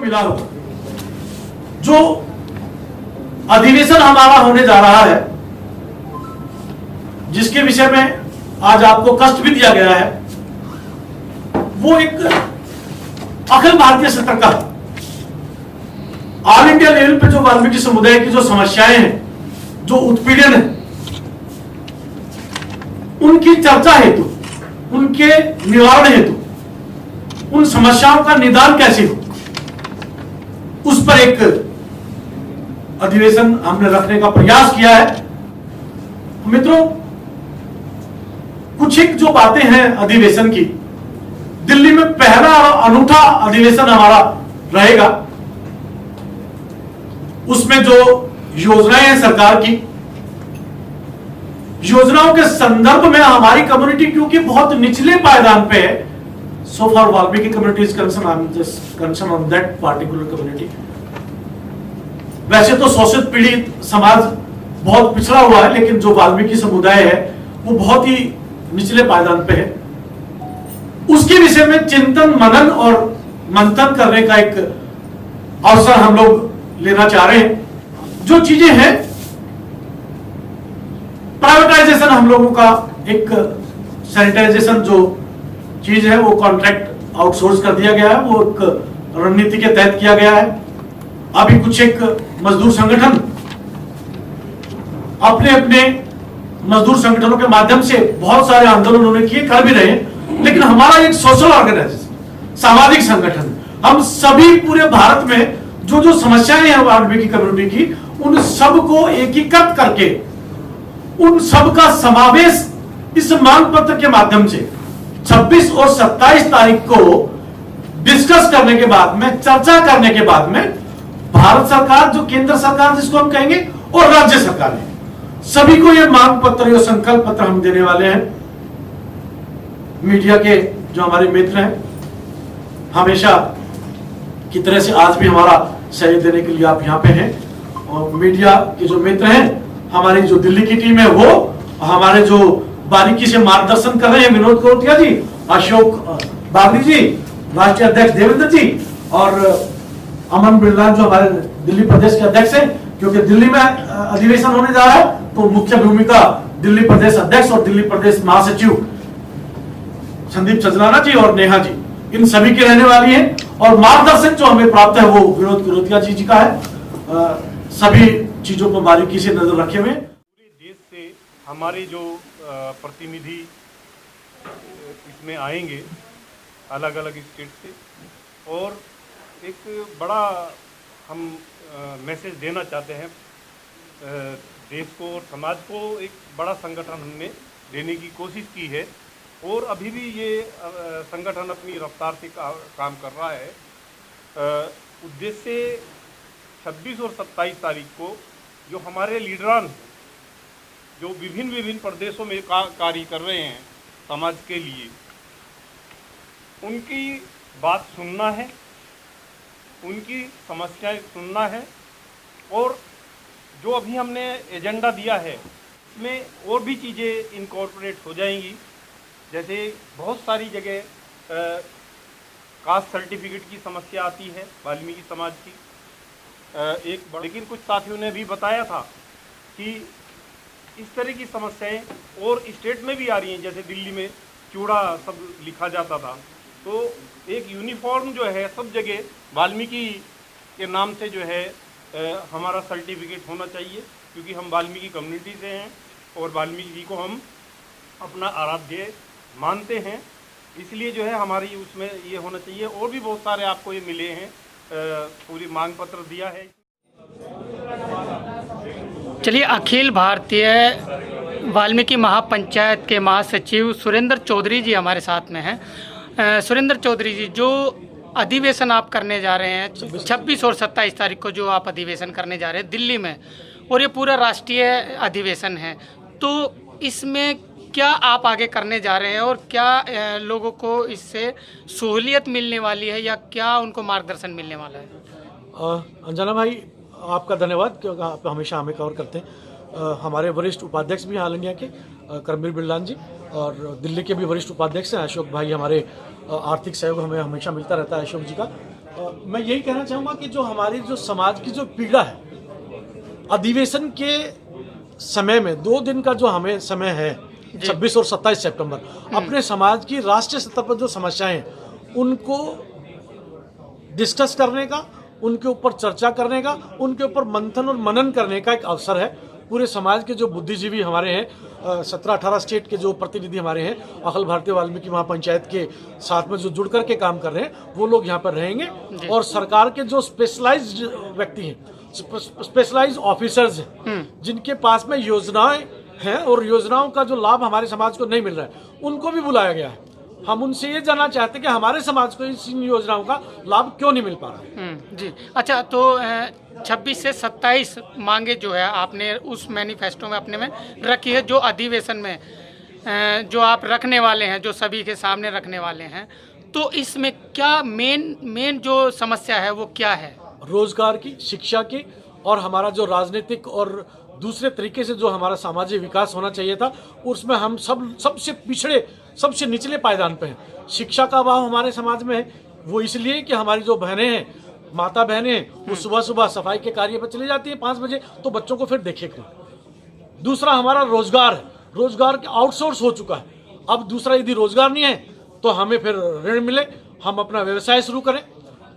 मिला होगा। जो अधिवेशन हमारा होने जा रहा है, जिसके विषय में आज आपको कष्ट भी दिया गया है, वो एक अखिल भारतीय स्तर का, ऑल इंडिया लेवल पे जो वाल्मीकि समुदाय की जो समस्याएं हैं, जो उत्पीड़न है, उनकी चर्चा हेतु, उनके निवारण हेतु, उन समस्याओं का निदान कैसे हो, उस पर एक अधिवेशन हमने रखने का प्रयास किया है। मित्रों, कुछ एक जो बातें हैं अधिवेशन की, दिल्ली में पहला और अनूठा अधिवेशन हमारा रहेगा। उसमें जो योजनाएं हैं सरकार की, योजनाओं के संदर्भ में हमारी कम्युनिटी क्योंकि बहुत निचले पायदान पे है, so far Valmiki community is concerned, I'm just concerned on that particular community. वैसे तो शोषित पीड़ित समाज बहुत पिछड़ा हुआ है, लेकिन जो वाल्मीकि समुदाय है वो बहुत ही निचले पायदान पे है। उसके विषय में चिंतन, मनन और मंथन करने का एक अवसर हम लोग लेना चाह रहे हैं। जो चीजें हैं, प्राइवेटाइजेशन हम लोगों का एक सैनिटाइजेशन जो चीज है वो कॉन्ट्रैक्ट आउटसोर्स कर दिया गया है, वो एक रणनीति के तहत किया गया है। अभी कुछ एक मजदूर संगठन अपने अपने मजदूर संगठनों के माध्यम से बहुत सारे आंदोलन उन्होंने किए, कर भी रहे हैं, लेकिन हमारा एक सोशल ऑर्गेनाइजेशन, सामाजिक संगठन, हम सभी पूरे भारत में जो जो समस्याएं हैं वाल्मीकि कम्युनिटी की, उन सबको एकीकृत करके उन सब का समावेश इस मांग पत्र के माध्यम से 26 और 27 तारीख को डिस्कस करने के बाद में, चर्चा करने के बाद में, भारत सरकार, जो केंद्र सरकार जिसको हम कहेंगे, और राज्य सरकार है, सभी को ये मांग पत्र, ये संकल्प पत्र हम देने वाले हैं। मीडिया के जो हमारे मित्र हैं, हमेशा की तरह से आज भी हमारा सहयोग देने के लिए आप यहाँ पे हैं। और मीडिया के जो मित्र हैं, हमारी जो दिल्ली की टीम है वो, हमारे जो बारीकी से मार्गदर्शन कर रहे हैं, विनोद करोटिया जी, अशोक बागड़ी जी, राष्ट्रीय अध्यक्ष देवेंद्र जी, और अमन बिरला जो हमारे दिल्ली प्रदेश के अध्यक्ष हैं, क्योंकि दिल्ली में अधिवेशन होने जा रहा है तो मुख्य भूमिका दिल्ली प्रदेश अध्यक्ष और दिल्ली प्रदेश महासचिव संदीप सजनाना जी और नेहा जी, इन सभी की रहने वाली है। और मार्गदर्शक जो हमें प्राप्त है वो विनोद करोटिया जी का है। सभी चीजों पर बारीकी से नजर रखे हुए। पूरे देश से हमारे जो प्रतिनिधि इसमें आएंगे अलग अलग स्टेट से, और एक बड़ा हम मैसेज देना चाहते हैं देश को और समाज को। एक बड़ा संगठन हमने देने की कोशिश की है, और अभी भी ये संगठन अपनी रफ्तार से काम कर रहा है। उद्देश्य 26 और 27 तारीख को जो हमारे लीडरान जो विभिन्न प्रदेशों में कार्य कर रहे हैं समाज के लिए, उनकी बात सुनना है, उनकी समस्याएं सुनना है, और जो अभी हमने एजेंडा दिया है इसमें और भी चीज़ें इनकॉर्पोरेट हो जाएंगी। जैसे बहुत सारी जगह कास्ट सर्टिफिकेट की समस्या आती है वाल्मीकि समाज की, लेकिन कुछ साथियों ने भी बताया था कि इस तरह की समस्याएं और स्टेट में भी आ रही हैं। जैसे दिल्ली में चूड़ा सब लिखा जाता था, तो एक यूनिफॉर्म जो है सब जगह वाल्मीकि के नाम से जो है हमारा सर्टिफिकेट होना चाहिए, क्योंकि हम वाल्मीकि कम्युनिटी से हैं और वाल्मीकि जी को हम अपना आराध्य मानते हैं। इसलिए जो है हमारी उसमें ये होना चाहिए। और भी बहुत सारे आपको ये मिले हैं, पूरी मांग पत्र दिया है। चलिए, अखिल भारतीय वाल्मीकि महापंचायत के महासचिव सुरेंद्र चौधरी जी हमारे साथ में हैं। सुरेंद्र चौधरी जी, जो अधिवेशन आप करने जा रहे हैं 26 और 27 तारीख को, जो आप अधिवेशन करने जा रहे हैं दिल्ली में, और ये पूरा राष्ट्रीय अधिवेशन है, तो इसमें क्या आप आगे करने जा रहे हैं और क्या लोगों को इससे सहूलियत मिलने वाली है या क्या उनको मार्गदर्शन मिलने वाला है? अंजना भाई, आपका धन्यवाद, क्योंकि आप हमेशा हमें कवर करते हैं। हमारे वरिष्ठ उपाध्यक्ष भी हैं ऑल इंडिया के, करमवीर बिरलान जी, और दिल्ली के भी वरिष्ठ उपाध्यक्ष हैं अशोक भाई। हमारे आर्थिक सहयोग हमें हमेशा मिलता रहता है अशोक जी का। मैं यही कहना चाहूँगा कि जो हमारी जो समाज की जो पीड़ा है, अधिवेशन के समय में 2 दिन का जो हमें समय है 26 और 27 सितंबर, अपने समाज की राष्ट्रीय स्तर पर जो समस्याएं हैं उनको डिस्कस करने का, उनके ऊपर चर्चा करने का, उनके ऊपर मंथन और मनन करने का एक अवसर है। पूरे समाज के जो बुद्धिजीवी हमारे हैं, 17-18 स्टेट के जो प्रतिनिधि हमारे हैं, अखिल भारतीय वाल्मीकि महापंचायत के साथ में जो जुड़ कर के काम कर रहे हैं, वो लोग यहाँ पर रहेंगे। और सरकार के जो स्पेशलाइज्ड व्यक्ति हैं, स्पेशलाइज्ड ऑफिसर्स हैं, जिनके पास में योजनाएं हैं और योजनाओं का जो लाभ हमारे समाज को नहीं मिल रहा है, उनको भी बुलाया गया है। हम उनसे ये जानना चाहते हैं कि हमारे समाज को इन योजनाओं का लाभ क्यों नहीं मिल पा रहा है। जी अच्छा, तो 26 से 27 मांगे जो है आपने उस मैनिफेस्टो में अपने में रखी है, जो अधिवेशन में जो आप रखने वाले हैं, जो सभी के सामने रखने वाले हैं, तो इसमें क्या मेन जो समस्या है वो क्या है? रोजगार की, शिक्षा की, और हमारा जो राजनीतिक और दूसरे तरीके से जो हमारा सामाजिक विकास होना चाहिए था, उसमें हम सबसे पिछड़े, सबसे निचले पायदान पे हैं। शिक्षा का अभाव हमारे समाज में है, वो इसलिए कि हमारी जो बहनें हैं, माता बहनें हैं, वो सुबह सुबह सफाई के कार्य पर चली जाती है 5 बजे, तो बच्चों को फिर देखेगा। दूसरा हमारा रोजगार है, रोजगार के आउटसोर्स हो चुका है। अब दूसरा, यदि रोजगार नहीं है तो हमें फिर ऋण मिले, हम अपना व्यवसाय शुरू करें।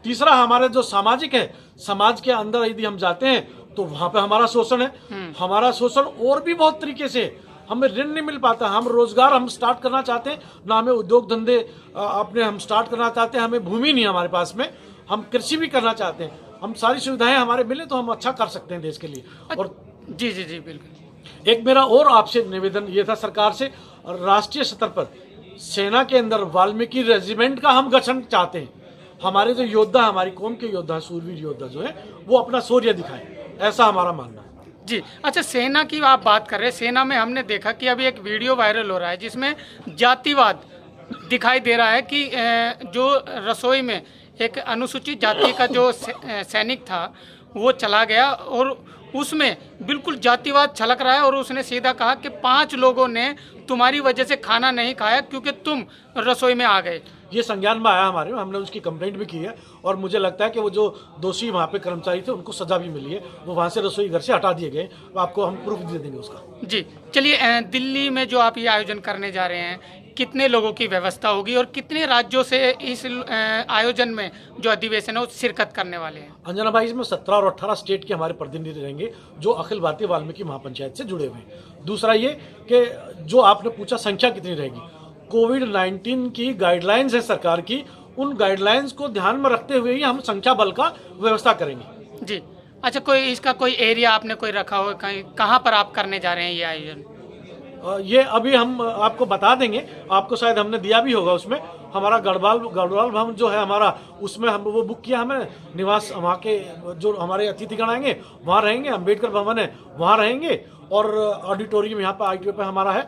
तीसरा हमारा जो सामाजिक है, समाज के अंदर यदि हम जाते हैं तो वहां पे हमारा शोषण है। हमारा शोषण और भी बहुत तरीके से, हमें ऋण नहीं मिल पाता। हम रोजगार हम स्टार्ट करना चाहते हैं ना, हमें उद्योग धंधे अपने हम स्टार्ट करना चाहते हैं, हमें भूमि नहीं है हमारे पास में, हम कृषि भी करना चाहते हैं। हम सारी सुविधाएं हमारे मिले तो हम अच्छा कर सकते हैं देश के लिए। और जी जी जी बिल्कुल। एक मेरा और आपसे निवेदन ये था सरकार से, राष्ट्रीय स्तर पर सेना के अंदर वाल्मीकि रेजिमेंट का हम गठन चाहते हैं। हमारे जो योद्धा, हमारी कौम के योद्धा, सूरवीर योद्धा जो है, वो अपना शौर्य दिखाएं, ऐसा हमारा मानना है। जी अच्छा, सेना की आप बात कर रहे हैं। सेना में हमने देखा कि अभी एक वीडियो वायरल हो रहा है जिसमें जातिवाद दिखाई दे रहा है कि जो रसोई में एक अनुसूचित जाति का जो सैनिक था वो चला गया और उसमें बिल्कुल जातिवाद छलक रहा है, और उसने सीधा कहा कि 5 लोगों ने तुम्हारी वजह से खाना नहीं खाया क्योंकि तुम रसोई में आ गए। ये संज्ञान में आया हमारे, हमने उसकी कंप्लेंट भी की है, और मुझे लगता है कि वो जो दोषी वहाँ पे कर्मचारी थे उनको सजा भी मिली है, वो वहाँ से रसोई घर से हटा दिए गए। आपको हम प्रूफ दे देंगे उसका। जी चलिए, दिल्ली में जो आप ये आयोजन करने जा रहे हैं, कितने लोगों की व्यवस्था होगी और कितने राज्यों से इस आयोजन में जो अधिवेशन है वो शिरकत करने वाले हैं? अंजना भाई, इसमें 17 और 18 स्टेट के हमारे प्रतिनिधि रहेंगे जो अखिल भारतीय वाल्मीकि महापंचायत से जुड़े हुए हैं। दूसरा ये कि जो आपने पूछा संख्या कितनी रहेगी, कोविड-19 की गाइडलाइंस है सरकार की, उन गाइडलाइंस को ध्यान में रखते हुए ही हम संख्या बल का व्यवस्था करेंगे। जी अच्छा, कोई इसका कोई एरिया आपने कोई रखा हो, कहीं कहाँ पर आप करने जा रहे हैं ये आयोजन? ये अभी हम आपको बता देंगे, आपको शायद हमने दिया भी होगा। उसमें हमारा गढ़वाल भवन जो है हमारा, उसमें हम वो बुक किया हमें निवास, वहाँ के जो हमारे अतिथिगण आएंगे वहाँ रहेंगे। अम्बेडकर भवन है वहाँ रहेंगे, और ऑडिटोरियम यहाँ पर ITO पे हमारा है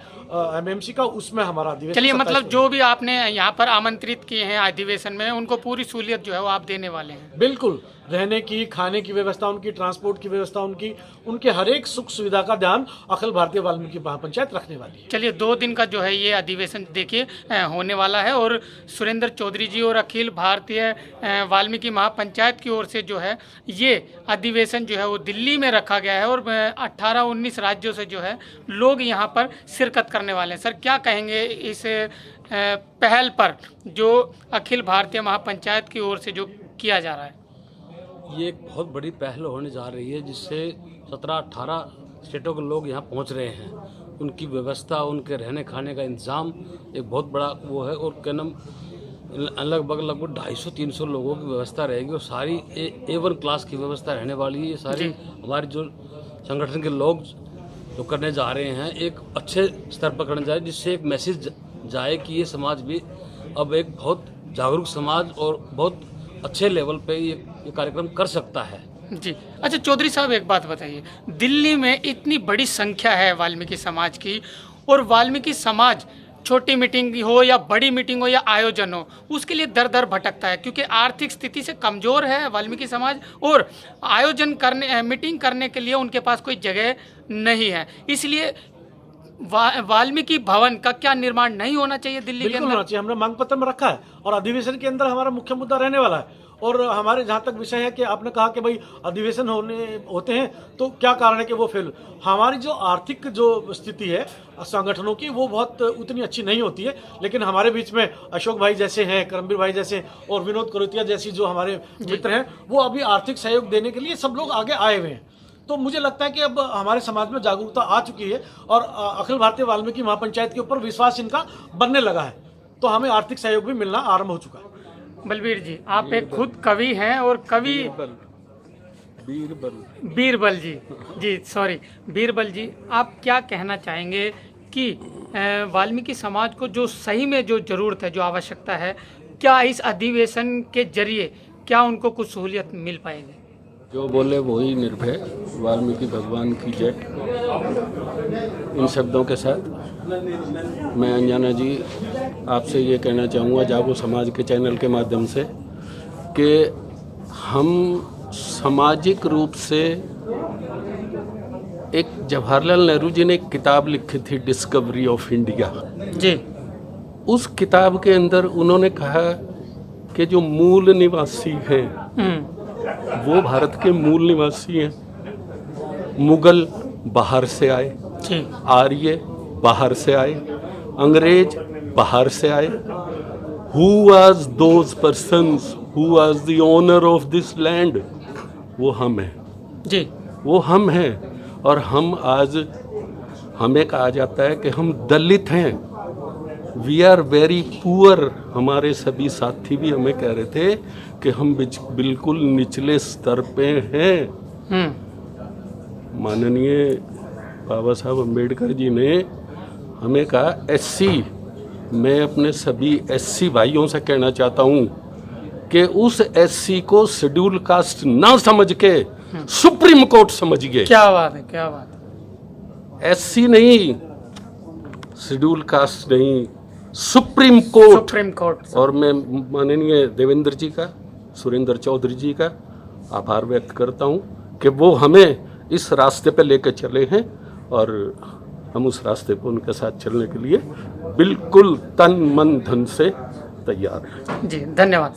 MMC का, उसमें हमारा अधिवेशन। चलिए, मतलब जो भी आपने यहाँ पर आमंत्रित किए हैं अधिवेशन में, उनको पूरी सहूलियत जो है वो आप देने वाले हैं? बिल्कुल, रहने की, खाने की व्यवस्था उनकी, ट्रांसपोर्ट की व्यवस्था उनकी, उनके हर एक सुख सुविधा का ध्यान अखिल भारतीय वाल्मीकि महापंचायत रखने वाली है। चलिए, 2 दिन का जो है ये अधिवेशन देखिए होने वाला है, और सुरेंद्र चौधरी जी और अखिल भारतीय वाल्मीकि महापंचायत की ओर से जो है ये अधिवेशन जो है वो दिल्ली में रखा गया है, और 18-19 राज्यों से जो है लोग यहाँ पर शिरकत करने वाले हैं। सर, क्या कहेंगे इस पहल पर जो अखिल भारतीय महापंचायत की ओर से जो किया जा रहा है? ये एक बहुत बड़ी पहल होने जा रही है, जिससे 17-18 स्टेटों के लोग यहाँ पहुँच रहे हैं। उनकी व्यवस्था, उनके रहने खाने का इंतज़ाम एक बहुत बड़ा वो है, और क्या नाम लगभग 250-300 लोगों की व्यवस्था रहेगी, और सारी A1 क्लास की व्यवस्था रहने वाली है। ये सारी हमारे जो संगठन के लोग जो करने जा रहे हैं, एक अच्छे स्तर पर करने जा रहे हैं, जिससे एक मैसेज जाए कि ये समाज भी अब एक बहुत जागरूक समाज और बहुत अच्छे लेवल पे ये कार्यक्रम कर सकता है। जी अच्छा, चौधरी साहब एक बात बताइए, दिल्ली में इतनी बड़ी संख्या है वाल्मीकि समाज की, और वाल्मीकि समाज छोटी मीटिंग हो या बड़ी मीटिंग हो या आयोजन हो, उसके लिए दर दर भटकता है, क्योंकि आर्थिक स्थिति से कमज़ोर है वाल्मीकि समाज, और आयोजन करने, मीटिंग करने के लिए उनके पास कोई जगह नहीं है। इसलिए वाल्मीकि भवन का क्या निर्माण नहीं होना चाहिए दिल्ली के अंदर? होना चाहिए, हमने मांग पत्र में रखा है, और अधिवेशन के अंदर हमारा मुख्य मुद्दा रहने वाला है। और हमारे जहाँ तक विषय है कि आपने कहा कि भाई अधिवेशन होते हैं तो क्या कारण है कि वो फेल। हमारी जो आर्थिक जो स्थिति है संगठनों की वो बहुत उतनी अच्छी नहीं होती है, लेकिन हमारे बीच में अशोक भाई जैसे हैं, करमबीर भाई जैसे और विनोद करोतिया जैसी जो हमारे मित्र हैं वो अभी आर्थिक सहयोग देने के लिए सब लोग आगे आए हुए हैं। तो मुझे लगता है कि अब हमारे समाज में जागरूकता आ चुकी है और अखिल भारतीय वाल्मीकि महापंचायत के ऊपर विश्वास इनका बनने लगा है, तो हमें आर्थिक सहयोग भी मिलना आरंभ हो चुका है। बलबीर जी, आप एक खुद कवि हैं और कवि बीरबल जी सॉरी बीरबल जी, आप क्या कहना चाहेंगे कि वाल्मीकि समाज को जो सही में जो ज़रूरत है, जो आवश्यकता है, क्या इस अधिवेशन के जरिए क्या उनको कुछ सहूलियत मिल पाएगी? जो बोले वही निर्भय, वाल्मीकि भगवान की जय। इन शब्दों के साथ मैं अंजना जी आपसे ये कहना चाहूँगा जागो समाज के चैनल के माध्यम से कि हम सामाजिक रूप से एक जवाहरलाल नेहरू जी ने एक किताब लिखी थी डिस्कवरी ऑफ इंडिया जी। उस किताब के अंदर उन्होंने कहा कि जो मूल निवासी हैं वो भारत के मूल निवासी हैं। मुगल बाहर से आए, आर्य बाहर से आए, अंग्रेज बाहर से आए। Who was those persons who was the owner of this land? वो हम हैं जी, वो हम हैं। और हम आज हमें कहा जाता है कि हम दलित हैं, वी आर वेरी पुअर। हमारे सभी साथी भी हमें कह रहे थे कि हम बिल्कुल निचले स्तर पे हैं। माननीय बाबा साहब अम्बेडकर जी ने हमें कहा एससी। मैं अपने सभी एससी भाइयों से कहना चाहता हूँ कि उस एससी को शेड्यूल कास्ट ना समझ के सुप्रीम कोर्ट समझिए। क्या बात है, क्या बात है। एससी नहीं, शेड्यूल कास्ट नहीं, सुप्रीम कोर्ट। और मैं माननीय देवेंद्र जी का, सुरेंद्र चौधरी जी का आभार व्यक्त करता हूँ कि वो हमें इस रास्ते पे लेकर चले हैं और हम उस रास्ते पर उनके साथ चलने के लिए बिल्कुल तन मन धन से तैयार हैं। जी, धन्यवाद।